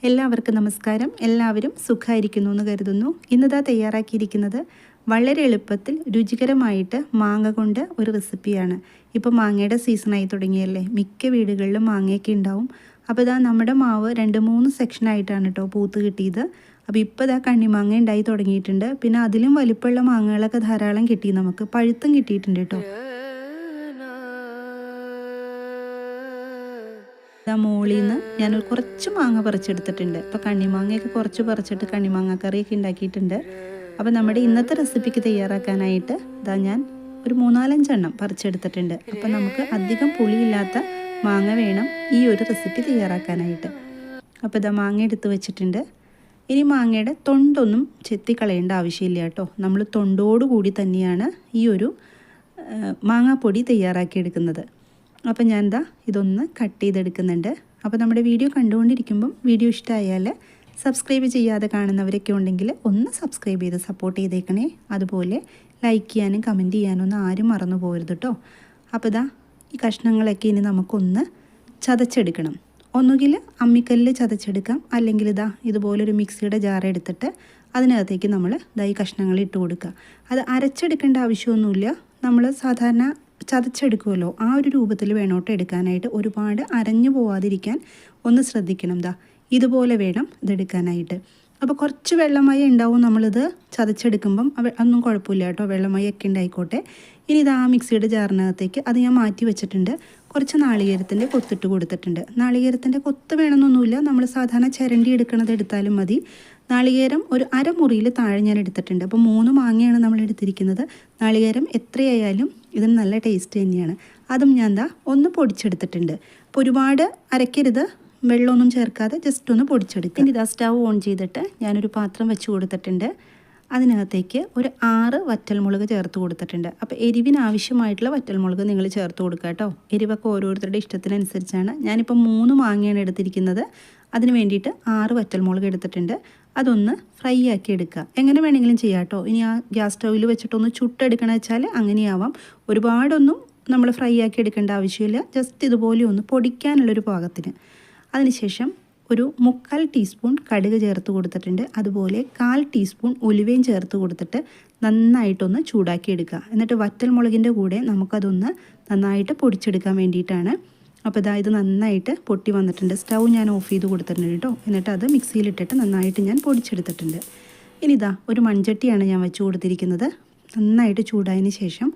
എല്ലാവർക്കും നമസ്കാരം. എല്ലാവരും സുഖമായിരിക്കുന്നു എന്ന് കരുതുന്നു. ഇന്നതാ തയ്യാറാക്കിയിരിക്കുന്നത് വളരെ എളുപ്പത്തിൽ രുചികരമായിട്ട് മാങ്ങ കൊണ്ട് ഒരു റെസിപ്പിയാണ്. ഇപ്പോൾ മാങ്ങയുടെ സീസണായി തുടങ്ങിയല്ലേ, മിക്ക വീടുകളിലും മാങ്ങയൊക്കെ ഉണ്ടാവും. അപ്പോൾ ഇതാ നമ്മുടെ മാവ് 2-3 സെക്ഷനായിട്ടാണ് കേട്ടോ പൂത്ത് കിട്ടിയത്. അപ്പോൾ ഇപ്പോൾ ഇതാ കണ്ണിമാങ്ങ ഉണ്ടായി തുടങ്ങിയിട്ടുണ്ട്. പിന്നെ അതിലും വലിപ്പമുള്ള മാങ്ങകളൊക്കെ ധാരാളം കിട്ടി, നമുക്ക് പഴുത്തും കിട്ടിയിട്ടുണ്ട് കേട്ടോ. മോളിൽ നിന്ന് ഞാൻ കുറച്ച് മാങ്ങ പറിച്ചെടുത്തിട്ടുണ്ട്. ഇപ്പോൾ കണ്ണിമാങ്ങയൊക്കെ കുറച്ച് പറിച്ചിട്ട് കണ്ണിമാങ്ങ കറിയൊക്കെ ഉണ്ടാക്കിയിട്ടുണ്ട്. അപ്പോൾ നമ്മുടെ ഇന്നത്തെ റെസിപ്പിക്ക് തയ്യാറാക്കാനായിട്ട് ഇതാ ഞാൻ ഒരു 3-4 എണ്ണം പറിച്ചെടുത്തിട്ടുണ്ട്. അപ്പോൾ നമുക്ക് അധികം പുളിയില്ലാത്ത മാങ്ങ വേണം ഈ ഒരു റെസിപ്പി തയ്യാറാക്കാനായിട്ട്. അപ്പോൾ ഇതാ മാങ്ങ എടുത്ത് വെച്ചിട്ടുണ്ട്. ഇനി മാങ്ങയുടെ തൊണ്ടൊന്നും ചെത്തിക്കളയേണ്ട ആവശ്യമില്ല കേട്ടോ. നമ്മൾ തൊണ്ടോടുകൂടി തന്നെയാണ് ഈ ഒരു മാങ്ങാപ്പൊടി തയ്യാറാക്കിയെടുക്കുന്നത്. അപ്പോൾ ഞാൻ എന്താ ഇതൊന്ന് കട്ട് ചെയ്തെടുക്കുന്നുണ്ട്. അപ്പോൾ നമ്മുടെ വീഡിയോ കണ്ടുകൊണ്ടിരിക്കുമ്പം വീഡിയോ ഇഷ്ടമായാൽ സബ്സ്ക്രൈബ് ചെയ്യാതെ കാണുന്നവരൊക്കെ ഉണ്ടെങ്കിൽ ഒന്ന് സബ്സ്ക്രൈബ് ചെയ്ത് സപ്പോർട്ട് ചെയ്തേക്കണേ. അതുപോലെ ലൈക്ക് ചെയ്യാനും കമൻറ്റ് ചെയ്യാനും ഒന്നും ആരും മറന്നു പോകരുത് കേട്ടോ. അപ്പോൾ ഇതാ ഈ കഷ്ണങ്ങളൊക്കെ ഇനി നമുക്കൊന്ന് ചതച്ചെടുക്കണം. ഒന്നുകിൽ അമ്മിക്കല്ലിൽ ചതച്ചെടുക്കാം, അല്ലെങ്കിൽ ഇതാ ഇതുപോലൊരു മിക്സിയുടെ ജാർ എടുത്തിട്ട് അതിനകത്തേക്ക് നമ്മൾ ഇതാ ഈ കഷ്ണങ്ങൾ ഇട്ട് കൊടുക്കുക. അത് അരച്ചെടുക്കേണ്ട ആവശ്യമൊന്നുമില്ല. നമ്മൾ സാധാരണ ചതച്ചെടുക്കുമല്ലോ, ആ ഒരു രൂപത്തിൽ വേണോട്ട് എടുക്കാനായിട്ട്. ഒരുപാട് അരഞ്ഞു പോവാതിരിക്കാൻ ഒന്ന് ശ്രദ്ധിക്കണം. ഇതുപോലെ വേണം ഇതെടുക്കാനായിട്ട്. അപ്പോൾ കുറച്ച് വെള്ളമയം ഉണ്ടാവും നമ്മളിത് ചതച്ചെടുക്കുമ്പം. ഒന്നും കുഴപ്പമില്ല കേട്ടോ, വെള്ളമയൊക്കെ ഉണ്ടായിക്കോട്ടെ. ഇനി ഇത് ആ മിക്സിയുടെ ജാറിനകത്തേക്ക് അത് ഞാൻ മാറ്റി വെച്ചിട്ടുണ്ട്. കുറച്ച് നാളികേരത്തിൻ്റെ കൊത്തിട്ട് കൊടുത്തിട്ടുണ്ട്. നാളികേരത്തിൻ്റെ കൊത്ത് വേണമെന്നൊന്നുമില്ല, നമ്മൾ സാധാരണ ചിരണ്ടി എടുക്കണത് എടുത്താലും മതി. നാളികേരം ഒരു അരമുറിയിൽ താഴെ ഞാൻ എടുത്തിട്ടുണ്ട്. അപ്പോൾ 3 മാങ്ങയാണ് നമ്മൾ എടുത്തിരിക്കുന്നത്. നാളികേരം എത്രയായാലും ഇതിന് നല്ല ടേസ്റ്റ് തന്നെയാണ്. അതും ഞാൻ ഒന്ന് പൊടിച്ചെടുത്തിട്ടുണ്ട്. അപ്പോൾ ഒരുപാട് അരക്കരുത്, വെള്ളമൊന്നും ചേർക്കാതെ ജസ്റ്റ് ഒന്ന് പൊടിച്ചെടുക്കുക. ഇനി സ്റ്റവ് ഓൺ ചെയ്തിട്ട് ഞാനൊരു പാത്രം വെച്ച് കൊടുത്തിട്ടുണ്ട്. അതിനകത്തേക്ക് ഒരു 6 വറ്റൽമുളക് ചേർത്ത് കൊടുത്തിട്ടുണ്ട്. അപ്പോൾ എരിവിന് ആവശ്യമായിട്ടുള്ള വറ്റൽമുളക് നിങ്ങൾ ചേർത്ത് കൊടുക്കുക കേട്ടോ. എരിവൊക്കെ ഓരോരുത്തരുടെ ഇഷ്ടത്തിനനുസരിച്ചാണ്. ഞാനിപ്പോൾ 3 മാങ്ങയാണ് എടുത്തിരിക്കുന്നത്. അതിന് വേണ്ടിയിട്ട് 6 വറ്റൽമുളക് എടുത്തിട്ടുണ്ട്. അതൊന്ന് ഫ്രൈ ആക്കി എടുക്കുക. എങ്ങനെ വേണമെങ്കിലും ചെയ്യാം കേട്ടോ. ഇനി ആ ഗ്യാസ് സ്റ്റൗവിൽ വെച്ചിട്ടൊന്ന് ചുട്ടെടുക്കണമെന്ന് വെച്ചാൽ അങ്ങനെയാവാം. ഒരുപാടൊന്നും നമ്മൾ ഫ്രൈ ആക്കി എടുക്കേണ്ട ആവശ്യമില്ല. ജസ്റ്റ് ഇതുപോലെ ഒന്ന് പൊടിക്കാനുള്ളൊരു പാകത്തിന്. അതിനുശേഷം ഒരു 3/4 ടീസ്പൂൺ കടുക് ചേർത്ത് കൊടുത്തിട്ടുണ്ട്. അതുപോലെ 1/4 ടീസ്പൂൺ ഉലുവയും ചേർത്ത് കൊടുത്തിട്ട് നന്നായിട്ടൊന്ന് ചൂടാക്കി എടുക്കുക. എന്നിട്ട് വറ്റൽമുളകിൻ്റെ കൂടെ നമുക്കതൊന്ന് നന്നായിട്ട് പൊടിച്ചെടുക്കാൻ വേണ്ടിയിട്ടാണ്. അപ്പോൾ ഇത് നന്നായിട്ട് പൊട്ടി വന്നിട്ടുണ്ട്. സ്റ്റൗ ഞാൻ ഓഫ് ചെയ്ത് കൊടുത്തിട്ടുണ്ട് കേട്ടോ. എന്നിട്ട് അത് മിക്സിയിലിട്ടിട്ട് നന്നായിട്ട് ഞാൻ പൊടിച്ചെടുത്തിട്ടുണ്ട്. ഇനി ഒരു മൺചട്ടിയാണ് ഞാൻ വെച്ച് കൊടുത്തിരിക്കുന്നത്. നന്നായിട്ട് ചൂടായതിന് ശേഷം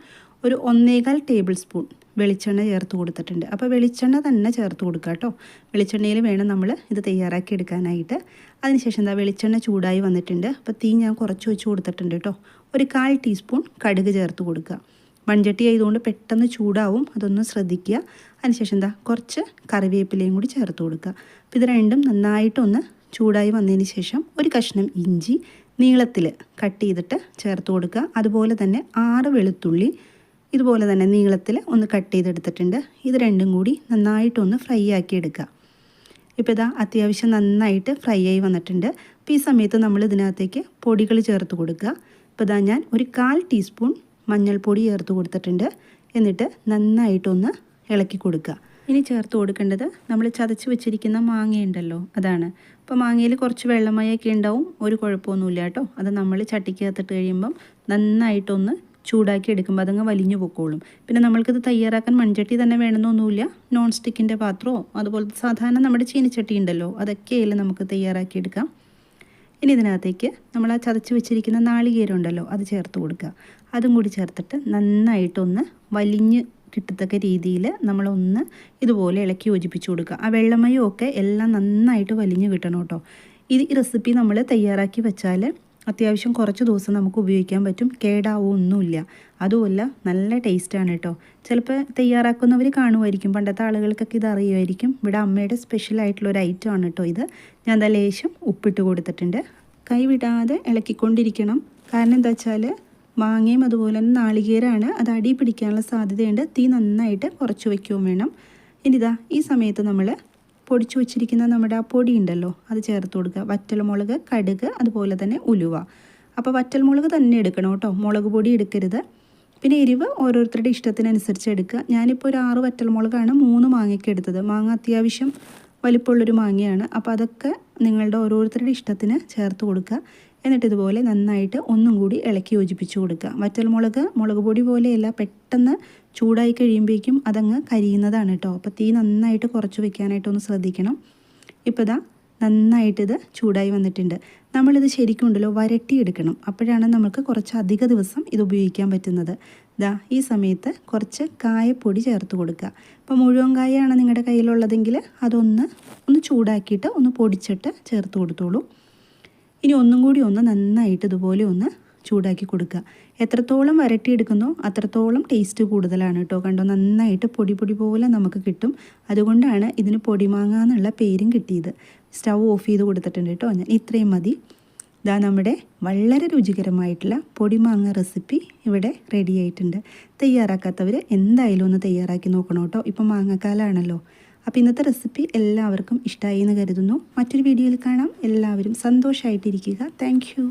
ഒരു 1.25 ടേബിൾ സ്പൂൺ വെളിച്ചെണ്ണ ചേർത്ത് കൊടുത്തിട്ടുണ്ട്. അപ്പോൾ വെളിച്ചെണ്ണ തന്നെ ചേർത്ത് കൊടുക്കുക കേട്ടോ. വെളിച്ചെണ്ണയിൽ വേണം നമ്മൾ ഇത് തയ്യാറാക്കി എടുക്കാനായിട്ട്. അതിനുശേഷം വെളിച്ചെണ്ണ ചൂടായി വന്നിട്ടുണ്ട്. അപ്പോൾ തീ ഞാൻ കുറച്ച് വെച്ച് കൊടുത്തിട്ടുണ്ട് കേട്ടോ. ഒരു 1/4 ടീസ്പൂൺ കടുക് ചേർത്ത് കൊടുക്കുക. മൺചട്ടി ആയതുകൊണ്ട് പെട്ടെന്ന് ചൂടാവും, അതൊന്ന് ശ്രദ്ധിക്കുക. അതിനുശേഷം കുറച്ച് കറിവേപ്പിലയും കൂടി ചേർത്ത് കൊടുക്കുക. അപ്പോൾ ഇത് രണ്ടും നന്നായിട്ടൊന്ന് ചൂടായി വന്നതിന് ശേഷം ഒരു കഷ്ണം ഇഞ്ചി നീളത്തിൽ കട്ട് ചെയ്തിട്ട് ചേർത്ത് കൊടുക്കുക. അതുപോലെ തന്നെ 6 വെളുത്തുള്ളി ഇതുപോലെ തന്നെ നീളത്തിൽ ഒന്ന് കട്ട് ചെയ്തെടുത്തിട്ടുണ്ട്. ഇത് രണ്ടും കൂടി നന്നായിട്ടൊന്ന് ഫ്രൈ ആക്കി എടുക്കുക. ഇപ്പോൾ അത്യാവശ്യം നന്നായിട്ട് ഫ്രൈ ആയി വന്നിട്ടുണ്ട്. അപ്പോൾ ഈ സമയത്ത് നമ്മൾ ഇതിനകത്തേക്ക് പൊടികൾ ചേർത്ത് കൊടുക്കുക. ഇപ്പോൾ ഞാൻ ഒരു 1/4 ടീസ്പൂൺ മഞ്ഞൾപ്പൊടി ചേർത്ത് കൊടുത്തിട്ടുണ്ട്. എന്നിട്ട് നന്നായിട്ടൊന്ന് ഇളക്കി കൊടുക്കുക. ഇനി ചേർത്ത് കൊടുക്കേണ്ടത് നമ്മൾ ചതച്ച് വെച്ചിരിക്കുന്ന മാങ്ങയുണ്ടല്ലോ, അതാണ്. അപ്പോൾ മാങ്ങയിൽ കുറച്ച് വെള്ളമയൊക്കെ ഉണ്ടാവും, ഒരു കുഴപ്പമൊന്നുമില്ല കേട്ടോ. അത് നമ്മൾ ചട്ടിക്കകത്തിട്ട് കഴിയുമ്പം നന്നായിട്ടൊന്ന് ചൂടാക്കി എടുക്കുമ്പോൾ അതങ്ങ് വലിഞ്ഞു പൊക്കോളും. പിന്നെ നമ്മൾക്കിത് തയ്യാറാക്കാൻ മൺചട്ടി തന്നെ വേണമെന്നൊന്നുമില്ല. നോൺ സ്റ്റിക്കിൻ്റെ പാത്രമോ അതുപോലെ സാധാരണ നമ്മുടെ ചീനിച്ചട്ടി ഉണ്ടല്ലോ, അതൊക്കെയല്ലേ നമുക്ക് തയ്യാറാക്കിയെടുക്കാം. ഇനി ഇതിനകത്തേക്ക് നമ്മൾ ആ ചതച്ച് വെച്ചിരിക്കുന്ന നാളികേരം ഉണ്ടല്ലോ, അത് ചേർത്ത് കൊടുക്കുക. അതും കൂടി ചേർത്തിട്ട് നന്നായിട്ടൊന്ന് വലിഞ്ഞ് കിട്ടത്തക്ക രീതിയിൽ നമ്മളൊന്ന് ഇതുപോലെ ഇളക്കി യോജിപ്പിച്ച് കൊടുക്കുക. ആ വെള്ളമയമൊക്കെ എല്ലാം നന്നായിട്ട് വലിഞ്ഞ് കിട്ടണം കേട്ടോ. ഈ റെസിപ്പി നമ്മൾ തയ്യാറാക്കി വെച്ചാൽ അത്യാവശ്യം കുറച്ച് ദിവസം നമുക്ക് ഉപയോഗിക്കാൻ പറ്റും, കേടാവൊന്നുമില്ല. അതുമല്ല നല്ല ടേസ്റ്റാണ് കേട്ടോ. ചിലപ്പോൾ തയ്യാറാക്കുന്നവർ കാണുമായിരിക്കും, പണ്ടത്തെ ആളുകൾക്കൊക്കെ ഇത് അറിയുമായിരിക്കും. ഇവിടെ അമ്മയുടെ സ്പെഷ്യലായിട്ടുള്ളൊരു ഐറ്റം ആണ് കേട്ടോ ഇത്. ഞാൻ ലേശം ഉപ്പിട്ട് കൊടുത്തിട്ടുണ്ട്. കൈ വിടാതെ ഇളക്കിക്കൊണ്ടിരിക്കണം. കാരണം എന്താ വെച്ചാൽ മാങ്ങയും അതുപോലെ തന്നെ നാളികേരമാണ്, അത് അടി പിടിക്കാനുള്ള സാധ്യതയുണ്ട്. തീ നന്നായിട്ട് കുറച്ച് വയ്ക്കുകയും വേണം. ഇനി ഈ സമയത്ത് നമ്മൾ പൊടിച്ചു വെച്ചിരിക്കുന്ന നമ്മുടെ ആ പൊടി ഉണ്ടല്ലോ, അത് ചേർത്ത് കൊടുക്കുക. വറ്റൽമുളക്, കടുക്, അതുപോലെ തന്നെ ഉലുവ. അപ്പോൾ വറ്റൽമുളക് തന്നെ എടുക്കണം കേട്ടോ, മുളക് പൊടി എടുക്കരുത്. പിന്നെ എരിവ് ഓരോരുത്തരുടെ ഇഷ്ടത്തിനനുസരിച്ച് എടുക്കുക. ഞാനിപ്പോൾ ഒരു 6 വറ്റൽമുളകാണ് 3 മാങ്ങയ്ക്ക് എടുത്തത്. മാങ്ങ അത്യാവശ്യം വലിപ്പമുള്ളൊരു മാങ്ങയാണ്. അപ്പോൾ അതൊക്കെ നിങ്ങളുടെ ഓരോരുത്തരുടെ ഇഷ്ടത്തിന് ചേർത്ത് കൊടുക്കുക. എന്നിട്ട് ഇതുപോലെ നന്നായിട്ട് ഒന്നും കൂടി ഇളക്കി യോജിപ്പിച്ച് കൊടുക്കുക. വറ്റൽമുളക് മുളക് പൊടി പോലെയല്ല, പെട്ടെന്ന് ചൂടായി കഴിയുമ്പോഴേക്കും അതങ്ങ് കരിയുന്നതാണ് കേട്ടോ. അപ്പോൾ തീ നന്നായിട്ട് കുറച്ച് വെക്കാനായിട്ടൊന്ന് ശ്രദ്ധിക്കണം. ഇപ്പോൾ ഇതാ നന്നായിട്ടിത് ചൂടായി വന്നിട്ടുണ്ട്. നമ്മളിത് ശരിക്കും ഉണ്ടല്ലോ വരട്ടിയെടുക്കണം. അപ്പോഴാണ് നമുക്ക് കുറച്ച് അധിക ദിവസം ഇത് ഉപയോഗിക്കാൻ പറ്റുന്നത്. ദാ ഈ സമയത്ത് കുറച്ച് കായപ്പൊടി ചേർത്ത് കൊടുക്കുക. ഇപ്പോൾ മുഴുവൻ കായാണ് നിങ്ങളുടെ കയ്യിലുള്ളതെങ്കിൽ അതൊന്ന് ചൂടാക്കിയിട്ട് ഒന്ന് പൊടിച്ചിട്ട് ചേർത്ത് കൊടുത്തോളൂ. ഇനി ഒന്നും കൂടി ഒന്ന് നന്നായിട്ട് ഇതുപോലെ ഒന്ന് ചൂടാക്കി കൊടുക്കുക. എത്രത്തോളം വരട്ടിയെടുക്കുന്നോ അത്രത്തോളം ടേസ്റ്റ് കൂടുതലാണ് കേട്ടോ. കണ്ടോ, നന്നായിട്ട് പൊടി പോലെ നമുക്ക് കിട്ടും. അതുകൊണ്ടാണ് ഇതിന് പൊടിമാങ്ങ എന്നുള്ള പേരും കിട്ടിയത്. സ്റ്റൗ ഓഫ് ചെയ്ത് കൊടുത്തിട്ടുണ്ട് കേട്ടോ ഞാൻ. ഇത്രയും മതി. ഇതാ നമ്മുടെ വളരെ രുചികരമായിട്ടുള്ള പൊടിമാങ്ങ റെസിപ്പി ഇവിടെ റെഡി ആയിട്ടുണ്ട്. തയ്യാറാക്കാത്തവർ എന്തായാലും ഒന്ന് തയ്യാറാക്കി നോക്കണം കേട്ടോ. ഇപ്പം മാങ്ങക്കാലാണല്ലോ. അപ്പോൾ ഇന്നത്തെ റെസിപ്പി എല്ലാവർക്കും ഇഷ്ടമായി എന്ന് കരുതുന്നു. മറ്റൊരു വീഡിയോയിൽ കാണാം. എല്ലാവരും സന്തോഷമായിട്ടിരിക്കുക. Thank you.